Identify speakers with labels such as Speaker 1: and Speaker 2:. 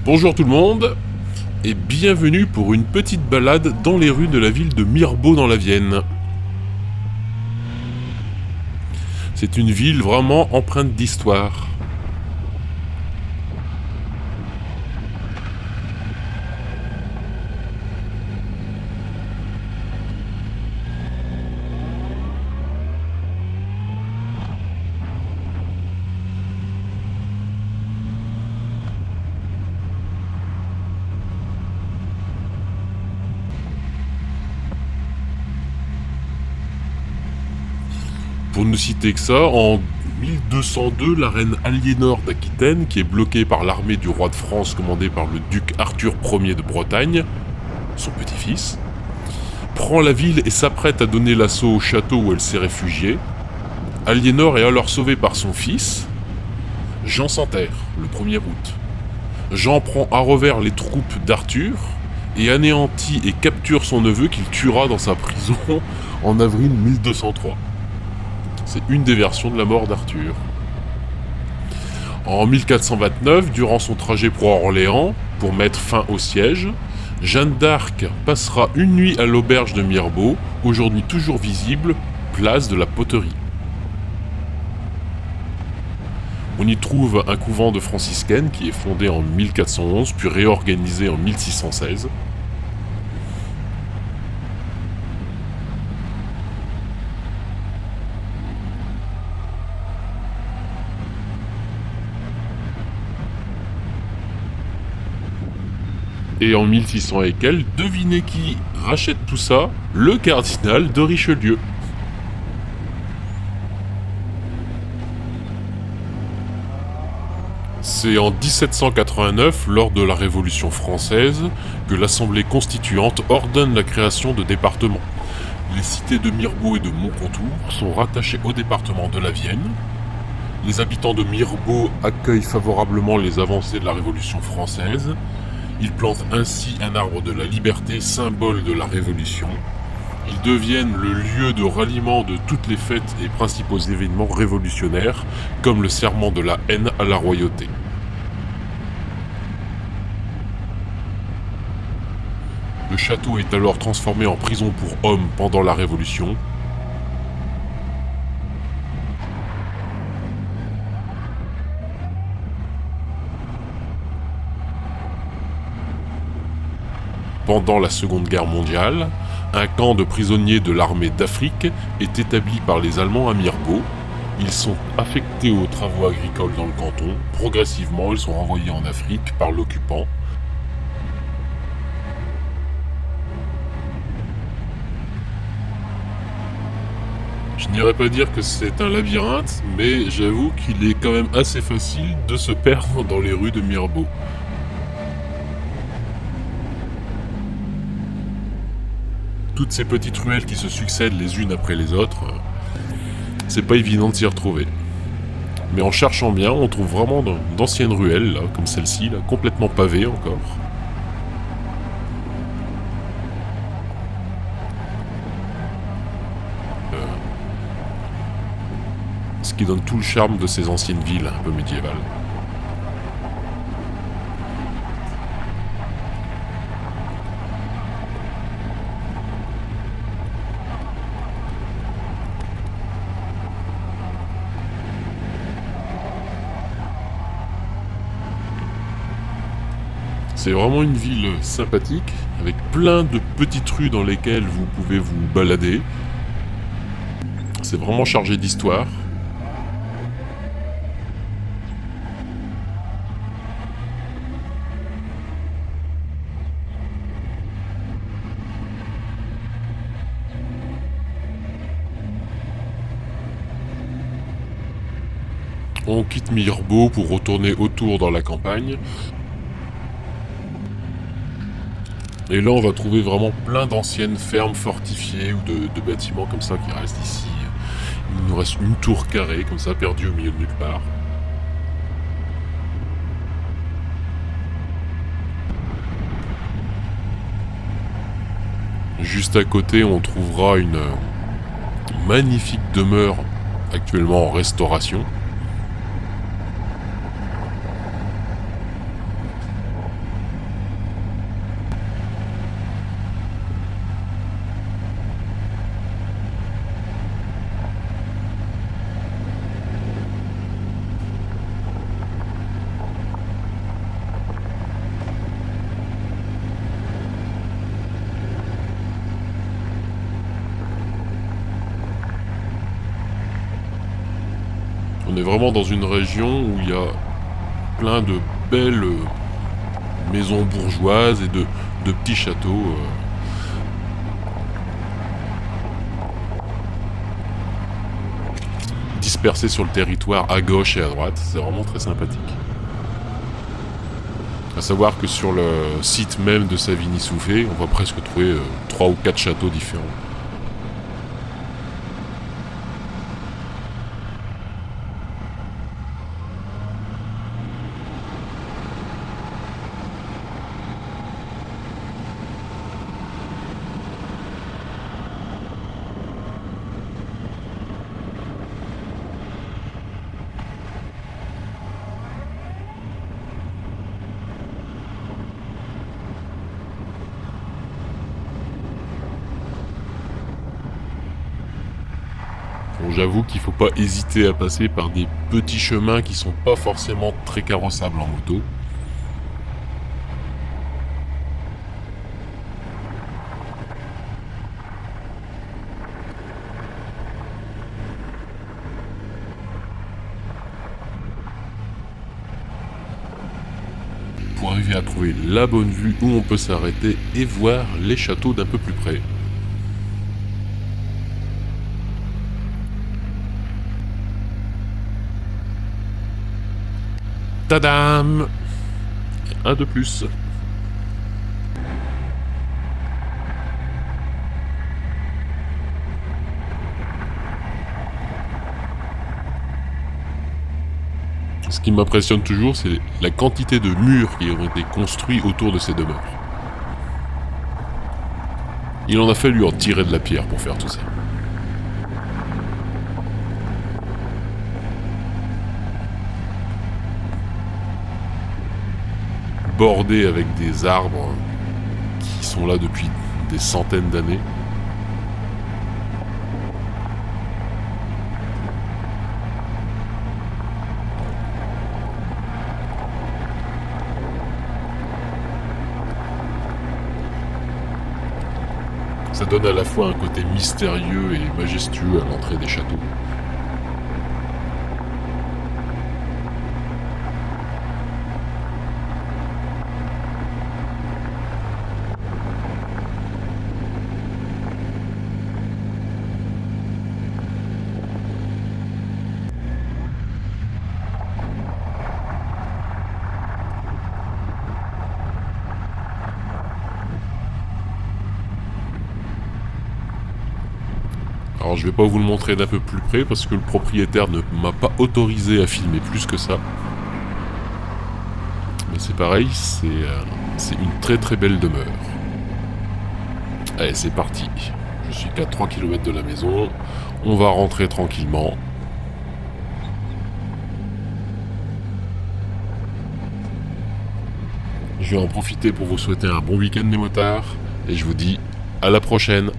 Speaker 1: Bonjour tout le monde, et bienvenue pour une petite balade dans les rues de la ville de Mirebeau dans la Vienne. C'est une ville vraiment empreinte d'histoire. Pour ne citer que ça, en 1202, la reine Aliénor d'Aquitaine, qui est bloquée par l'armée du roi de France commandée par le duc Arthur Ier de Bretagne, son petit-fils, prend la ville et s'apprête à donner l'assaut au château où elle s'est réfugiée. Aliénor est alors sauvée par son fils, Jean s'enterre, le 1er août. Jean prend à revers les troupes d'Arthur et anéantit et capture son neveu qu'il tuera dans sa prison en avril 1203. C'est une des versions de la mort d'Arthur. En 1429, durant son trajet pour Orléans, pour mettre fin au siège, Jeanne d'Arc passera une nuit à l'auberge de Mirebeau, aujourd'hui toujours visible, place de la Poterie. On y trouve un couvent de franciscaines qui est fondé en 1411, puis réorganisé en 1616. Et en 1600 et quelques, devinez qui rachète tout ça? Le cardinal de Richelieu. C'est en 1789, lors de la Révolution française, que l'Assemblée constituante ordonne la création de départements. Les cités de Mirebeau et de Montcontour sont rattachées au département de la Vienne. Les habitants de Mirebeau accueillent favorablement les avancées de la Révolution française. Ils plantent ainsi un arbre de la liberté, symbole de la Révolution. Ils deviennent le lieu de ralliement de toutes les fêtes et principaux événements révolutionnaires, comme le serment de la haine à la royauté. Le château est alors transformé en prison pour hommes pendant la Révolution. Pendant la Seconde Guerre mondiale, un camp de prisonniers de l'armée d'Afrique est établi par les Allemands à Mirebeau. Ils sont affectés aux travaux agricoles dans le canton. Progressivement, ils sont renvoyés en Afrique par l'occupant. Je n'irais pas dire que c'est un labyrinthe, mais j'avoue qu'il est quand même assez facile de se perdre dans les rues de Mirebeau. Toutes ces petites ruelles qui se succèdent les unes après les autres, c'est pas évident de s'y retrouver. Mais en cherchant bien, on trouve vraiment d'anciennes ruelles, là, comme celle-ci, là, complètement pavées encore. Ce qui donne tout le charme de ces anciennes villes un peu médiévales. C'est vraiment une ville sympathique, avec plein de petites rues dans lesquelles vous pouvez vous balader. C'est vraiment chargé d'histoire. On quitte Mirebeau pour retourner autour dans la campagne. Et là, on va trouver vraiment plein d'anciennes fermes fortifiées ou de bâtiments comme ça qui restent ici. Il nous reste une tour carrée, comme ça, perdue au milieu de nulle part. Juste à côté, on trouvera une magnifique demeure actuellement en restauration. est vraiment dans une région où il y a plein de belles maisons bourgeoises et de petits châteaux. Dispersés sur le territoire à gauche et à droite. C'est vraiment très sympathique. À savoir que sur le site même de Savigny-Souffet, on va presque trouver 3 ou 4 châteaux différents. Bon, j'avoue qu'il faut pas hésiter à passer par des petits chemins qui sont pas forcément très carrossables en moto. Pour arriver à trouver la bonne vue où on peut s'arrêter et voir les châteaux d'un peu plus près. Tadam! Un de plus. Ce qui m'impressionne toujours, c'est la quantité de murs qui ont été construits autour de ces demeures. Il en a fallu en tirer de la pierre pour faire tout ça. Bordé avec des arbres qui sont là depuis des centaines d'années. Ça donne à la fois un côté mystérieux et majestueux à l'entrée des châteaux. Alors je vais pas vous le montrer d'un peu plus près parce que le propriétaire ne m'a pas autorisé à filmer plus que ça. Mais c'est pareil, c'est une très très belle demeure. Allez, c'est parti. Je suis qu'à 3 km de la maison. On va rentrer tranquillement. Je vais en profiter pour vous souhaiter un bon week-end les motards. Et je vous dis à la prochaine.